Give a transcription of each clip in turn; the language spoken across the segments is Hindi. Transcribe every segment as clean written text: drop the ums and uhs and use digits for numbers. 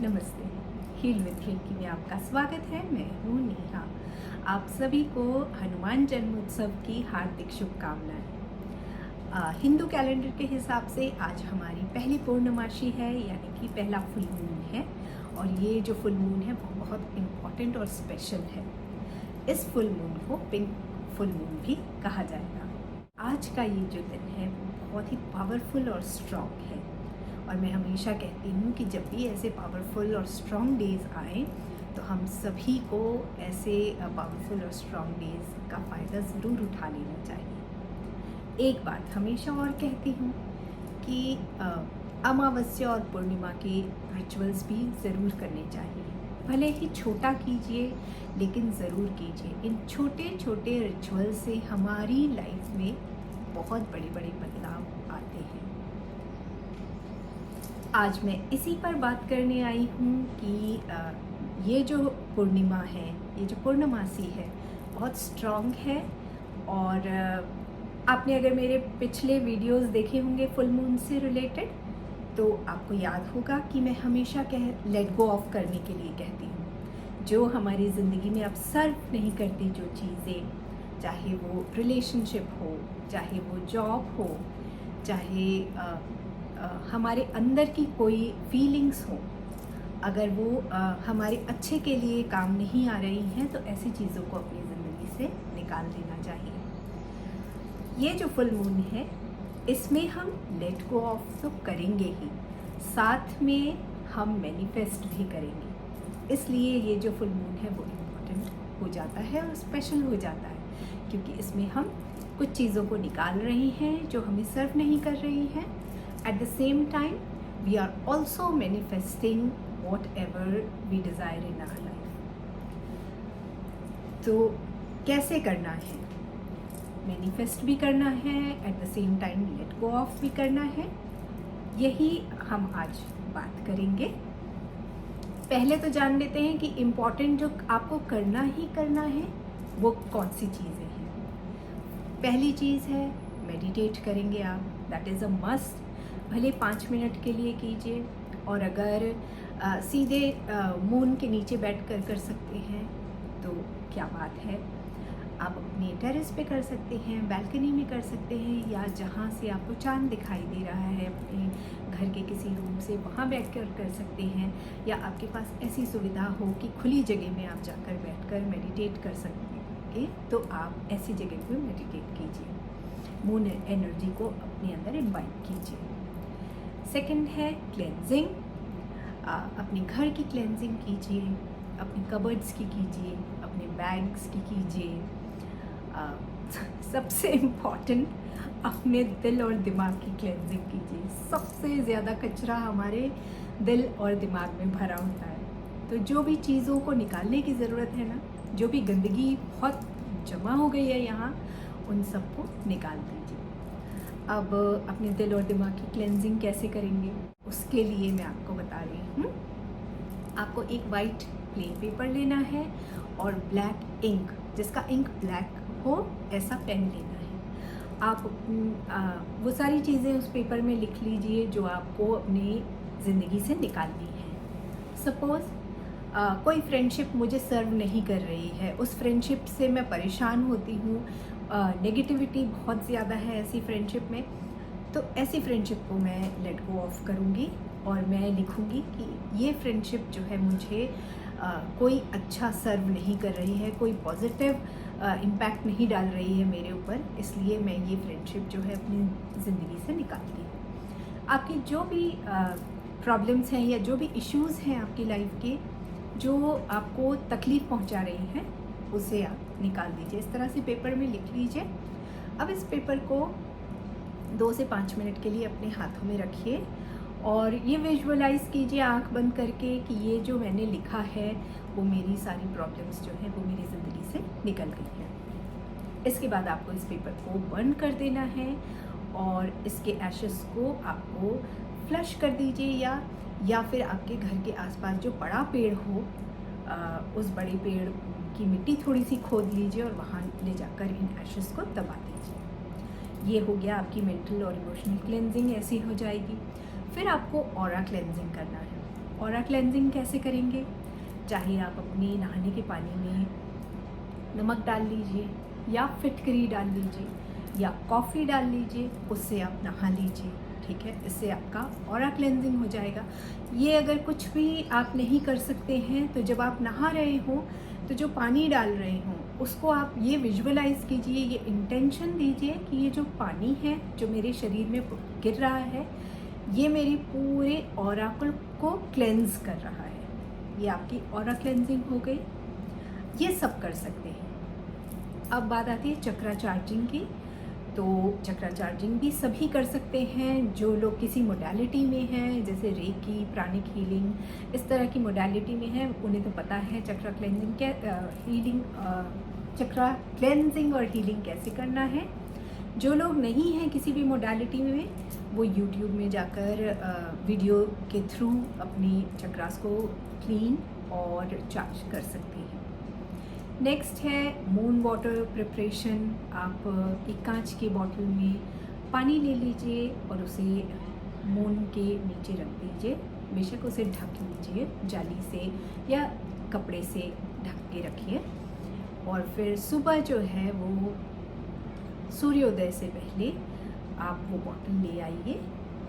नमस्ते। हील विद रेकी में आपका स्वागत है। मैं हूँ नेहा। आप सभी को हनुमान जन्मोत्सव की हार्दिक शुभकामनाएं। हिंदू कैलेंडर के हिसाब से आज हमारी पहली पूर्णमासी है, यानी कि पहला फुल मून है। और ये जो फुल मून है वो बहुत इम्पॉर्टेंट और स्पेशल है। इस फुल मून को पिंक फुल मून भी कहा जाएगा। आज का ये जो दिन है वो बहुत ही पावरफुल और स्ट्रॉन्ग है। और मैं हमेशा कहती हूँ कि जब भी ऐसे पावरफुल और स्ट्रॉन्ग डेज़ आए तो हम सभी को ऐसे पावरफुल और स्ट्रॉन्ग डेज़ का फ़ायदा ज़रूर उठा लेना चाहिए। एक बात हमेशा और कहती हूँ कि अमावस्या और पूर्णिमा के रिचुअल्स भी ज़रूर करने चाहिए। भले ही छोटा कीजिए लेकिन ज़रूर कीजिए। इन छोटे छोटे रिचुअल से हमारी लाइफ में बहुत बड़े बड़े बदलाव आते हैं। आज मैं इसी पर बात करने आई हूँ कि ये जो पूर्णिमा है, ये जो पूर्णमासी है, बहुत स्ट्रॉन्ग है। और आपने अगर मेरे पिछले वीडियोस देखे होंगे फुल मून से रिलेटेड, तो आपको याद होगा कि मैं हमेशा लेट गो ऑफ करने के लिए कहती हूँ। जो हमारी ज़िंदगी में आप सर्व नहीं करती जो चीज़ें, चाहे वो रिलेशनशिप हो, चाहे वो जॉब हो, चाहे हमारे अंदर की कोई फीलिंग्स हो, अगर वो हमारे अच्छे के लिए काम नहीं आ रही हैं तो ऐसी चीज़ों को अपनी ज़िंदगी से निकाल देना चाहिए। ये जो फुल मून है इसमें हम लेट गो ऑफ तो करेंगे ही, साथ में हम मैनिफेस्ट भी करेंगे। इसलिए ये जो फुल मून है वो इम्पोर्टेंट हो जाता है और स्पेशल हो जाता है, क्योंकि इसमें हम कुछ चीज़ों को निकाल रहे हैं जो हमें सर्व नहीं कर रही हैं। At the same time, we are also manifesting whatever we desire in our life. तो कैसे करना है? मैनिफेस्ट भी करना है, at the same time let go of भी करना है। यही हम आज बात करेंगे। पहले तो जान लेते हैं कि इम्पॉर्टेंट जो आपको करना ही करना है वो कौन सी चीज़ें हैं। पहली चीज़ है मेडिटेट करेंगे आप, दैट इज़ अ मस्ट। भले 5 मिनट के लिए कीजिए, और अगर सीधे मून के नीचे बैठकर कर सकते हैं तो क्या बात है। आप अपने टेरेस पे कर सकते हैं, बालकनी में कर सकते हैं, या जहाँ से आपको चांद दिखाई दे रहा है अपने घर के किसी रूम से वहाँ बैठकर कर सकते हैं। या आपके पास ऐसी सुविधा हो कि खुली जगह में आप जाकर बैठकर मेडिटेट कर सकें तो आप ऐसी जगह पे मेडिटेट कीजिए। मून एनर्जी को अपने अंदर इन्वाइट कीजिए। सेकंड है क्लेंजिंग। अपने घर की क्लेंजिंग कीजिए, अपनी कबर्ड्स की कीजिए, अपने बैग्स की कीजिए। सबसे इम्पॉर्टेंट अपने दिल और दिमाग की क्लेंजिंग कीजिए। सबसे ज़्यादा कचरा हमारे दिल और दिमाग में भरा होता है। तो जो भी चीज़ों को निकालने की ज़रूरत है ना, जो भी गंदगी बहुत जमा हो गई है यहाँ, उन सबको निकाल दीजिए। अब अपने दिल और दिमाग की क्लेंजिंग कैसे करेंगे उसके लिए मैं आपको बता रही हूँ। आपको एक वाइट प्लेन पेपर लेना है और ब्लैक इंक, जिसका इंक ब्लैक हो ऐसा पेन लेना है। आप वो सारी चीज़ें उस पेपर में लिख लीजिए जो आपको अपनी ज़िंदगी से निकालनी है। सपोज़ कोई फ्रेंडशिप मुझे सर्व नहीं कर रही है, उस फ्रेंडशिप से मैं परेशान होती हूँ, नेगेटिविटी बहुत ज़्यादा है ऐसी फ्रेंडशिप में, तो ऐसी फ्रेंडशिप को मैं लेट गो ऑफ करूँगी और मैं लिखूँगी कि ये फ्रेंडशिप जो है मुझे कोई अच्छा सर्व नहीं कर रही है, कोई पॉजिटिव इम्पैक्ट नहीं डाल रही है मेरे ऊपर, इसलिए मैं ये फ्रेंडशिप जो है अपनी ज़िंदगी से निकालती हूँ। आपकी जो भी प्रॉब्लम्स हैं या जो भी इश्यूज़ हैं आपकी लाइफ के, जो आपको तकलीफ़ पहुँचा रही हैं, उसे आप निकाल दीजिए। इस तरह से पेपर में लिख लीजिए। अब इस पेपर को 2 से 5 मिनट के लिए अपने हाथों में रखिए और ये विजुअलाइज़ कीजिए आंख बंद करके कि ये जो मैंने लिखा है वो मेरी सारी प्रॉब्लम्स जो हैं वो मेरी ज़िंदगी से निकल गई हैं। इसके बाद आपको इस पेपर को बर्न कर देना है और इसके एशेस को आपको फ्लश कर दीजिए, या फिर आपके घर के आसपास जो बड़ा पेड़ हो उस बड़े पेड़ की मिट्टी थोड़ी सी खोद लीजिए और वहाँ ले जाकर इन एशेस को दबा दीजिए। ये हो गया आपकी मेंटल और इमोशनल क्लेंजिंग, ऐसी हो जाएगी। फिर आपको ऑरा क्लेंजिंग करना है। ऑरा क्लेंजिंग कैसे करेंगे? चाहे आप अपने नहाने के पानी में नमक डाल लीजिए या फिटकरी डाल लीजिए या कॉफ़ी डाल लीजिए, उससे आप नहा लीजिए, ठीक है। इससे आपका ऑरा क्लेंजिंग हो जाएगा। ये अगर कुछ भी आप नहीं कर सकते हैं तो जब आप नहा रहे हों तो जो पानी डाल रहे हों उसको आप ये विजुअलाइज़ कीजिए, ये इंटेंशन दीजिए कि ये जो पानी है जो मेरे शरीर में गिर रहा है ये मेरी पूरे ऑरा को क्लेंज कर रहा है। ये आपकी ऑरा क्लेंजिंग हो गई। ये सब कर सकते हैं। अब बात आती है चक्रा चार्जिंग की। तो चक्रा चार्जिंग भी सभी कर सकते हैं जो लोग किसी मोडालिटी में हैं, जैसे रेकी, प्राणिक हीलिंग, इस तरह की मोडालिटी में हैं, उन्हें तो पता है चक्रा क्लेंजिंग चक्रा क्लेंजिंग और हीलिंग कैसे करना है। जो लोग नहीं हैं किसी भी मोडालिटी में, वो यूट्यूब में जाकर वीडियो के थ्रू अपनी चक्रास को क्लीन और चार्ज कर सकते हैं। नेक्स्ट है मून वाटर प्रिपरेशन। आप एक कांच के बॉटल में पानी ले लीजिए और उसे मून के नीचे रख दीजिए। बेशक उसे ढक लीजिए जाली से या कपड़े से ढक के रखिए। और फिर सुबह जो है वो सूर्योदय से पहले आप वो बॉटल ले आइए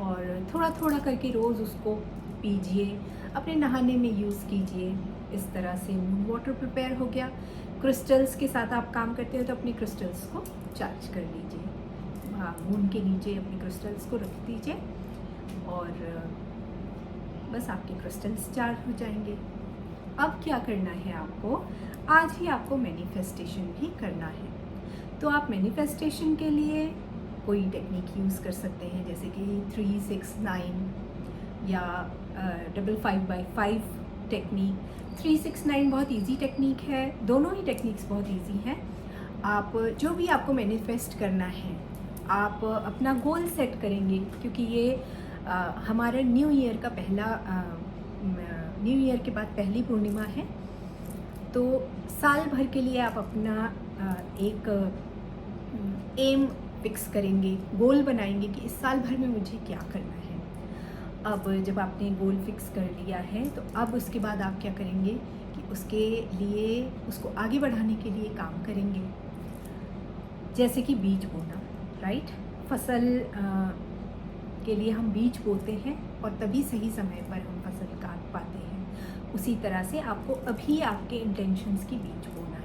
और थोड़ा थोड़ा करके रोज़ उसको पीजिए, अपने नहाने में यूज़ कीजिए। इस तरह से मून वाटर प्रिपेयर हो गया। क्रिस्टल्स के साथ आप काम करते हो तो अपने क्रिस्टल्स को चार्ज कर लीजिए। मून के नीचे अपने क्रिस्टल्स को रख दीजिए और बस आपके क्रिस्टल्स चार्ज हो जाएंगे। अब क्या करना है आपको? आज ही आपको मैनिफेस्टेशन भी करना है। तो आप मैनिफेस्टेशन के लिए कोई टेक्निक यूज़ कर सकते हैं, जैसे कि 3, 6, 9 या 5/5 टेक्निक। 3, 6, 9 बहुत इजी टेक्निक है। दोनों ही टेक्निक्स बहुत इजी हैं। आप जो भी आपको मैनिफेस्ट करना है, आप अपना गोल सेट करेंगे, क्योंकि ये हमारे न्यू ईयर का न्यू ईयर के बाद पहली पूर्णिमा है। तो साल भर के लिए आप अपना एक एम फिक्स करेंगे, गोल बनाएंगे कि इस साल भर में मुझे क्या करना है। अब जब आपने गोल फिक्स कर लिया है तो अब उसके बाद आप क्या करेंगे कि उसके लिए उसको आगे बढ़ाने के लिए काम करेंगे। जैसे कि बीज बोना, राइट। फसल के लिए हम बीज बोते हैं और तभी सही समय पर हम फसल काट पाते हैं। उसी तरह से आपको अभी आपके इंटेंशंस की बीज बोना है।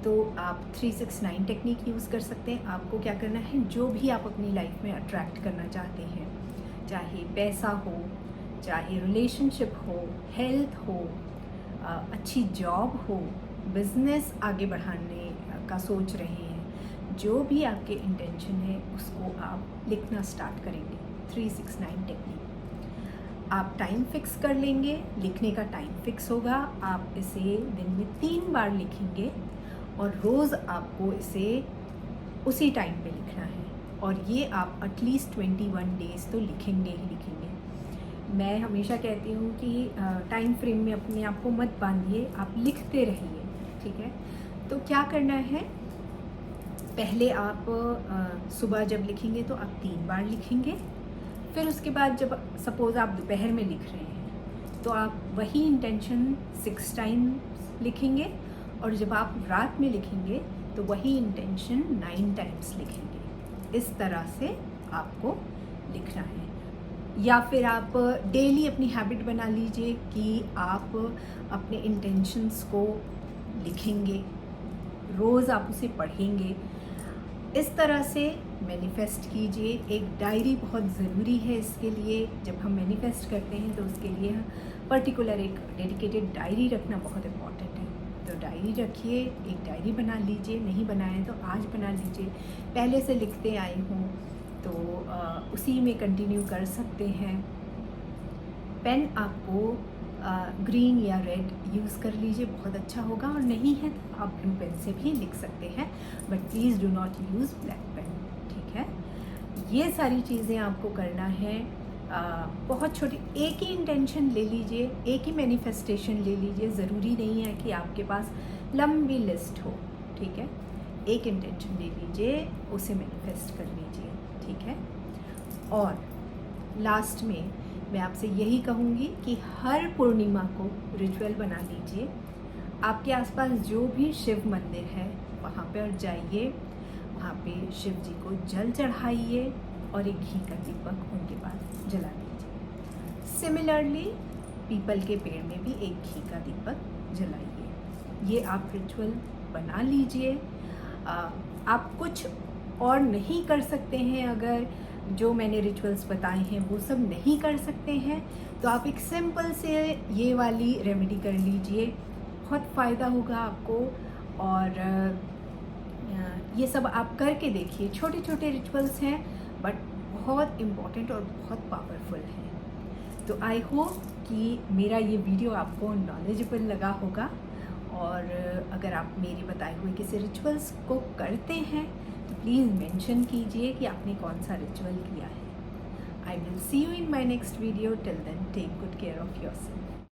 तो आप 3, 6, 9 टेक्निक यूज़ कर सकते हैं। आपको क्या करना है, जो भी आप अपनी लाइफ में अट्रैक्ट करना चाहते हैं, चाहे पैसा हो, चाहे रिलेशनशिप हो, हेल्थ हो, अच्छी जॉब हो, बिजनेस आगे बढ़ाने का सोच रहे हैं, जो भी आपके इंटेंशन है उसको आप लिखना स्टार्ट करेंगे। 3, 6, 9 टेक्निक आप टाइम फिक्स कर लेंगे। लिखने का टाइम फिक्स होगा। आप इसे दिन में 3 बार लिखेंगे और रोज़ आपको इसे उसी टाइम पे लिखना है। और ये आप एटलीस्ट 21 डेज़ तो लिखेंगे ही लिखेंगे। मैं हमेशा कहती हूँ कि टाइम फ्रेम में अपने आप को मत बांधिए, आप लिखते रहिए, ठीक है। तो क्या करना है, पहले आप सुबह जब लिखेंगे तो आप 3 बार लिखेंगे। फिर उसके बाद जब सपोज़ आप दोपहर में लिख रहे हैं तो आप वही इंटेंशन 6 टाइम्स लिखेंगे। और जब आप रात में लिखेंगे तो वही इंटेंशन 9 टाइम्स लिखेंगे। इस तरह से आपको लिखना है। या फिर आप डेली अपनी हैबिट बना लीजिए कि आप अपने इंटेंशंस को लिखेंगे, रोज़ आप उसे पढ़ेंगे। इस तरह से मैनिफेस्ट कीजिए। एक डायरी बहुत ज़रूरी है इसके लिए। जब हम मैनिफेस्ट करते हैं तो उसके लिए पर्टिकुलर एक डेडिकेटेड डायरी रखना बहुत इम्पॉर्टेंट है। तो डायरी रखिए, एक डायरी बना लीजिए। नहीं बनाए तो आज बना लीजिए। पहले से लिखते आए हों तो उसी में कंटिन्यू कर सकते हैं। पेन आपको ग्रीन या रेड यूज़ कर लीजिए, बहुत अच्छा होगा। और नहीं है तो आप ब्लू पेन से भी लिख सकते हैं, but please do not use black pen, ठीक है। ये सारी चीज़ें आपको करना है। बहुत छोटी एक ही इंटेंशन ले लीजिए, एक ही मैनिफेस्टेशन ले लीजिए। ज़रूरी नहीं है कि आपके पास लंबी लिस्ट हो, ठीक है। एक इंटेंशन ले लीजिए, उसे मैनिफेस्ट कर लीजिए, ठीक है। और लास्ट में मैं आपसे यही कहूँगी कि हर पूर्णिमा को रिचुअल बना लीजिए। आपके आसपास जो भी शिव मंदिर है वहाँ पर जाइए, वहाँ पे शिव जी को जल चढ़ाइए और एक घी का दीपक उनके पास जला दीजिए। सिमिलरली पीपल के पेड़ में भी एक घी का दीपक जलाइए। ये आप रिचुअल बना लीजिए। आप कुछ और नहीं कर सकते हैं, अगर जो मैंने रिचुअल्स बताए हैं वो सब नहीं कर सकते हैं तो आप एक सिंपल से ये वाली रेमेडी कर लीजिए, बहुत फ़ायदा होगा आपको। और ये सब आप करके देखिए। छोटे छोटे रिचुअल्स हैं बट बहुत इम्पॉर्टेंट और बहुत पावरफुल हैं। तो आई होप कि मेरा ये वीडियो आपको नॉलेजेबल लगा होगा। और अगर आप मेरे बताए हुए किसी रिचुअल्स को करते हैं तो प्लीज़ मेंशन कीजिए कि आपने कौन सा रिचुअल किया है। I will see you in my next video. Till then take good care of yourself.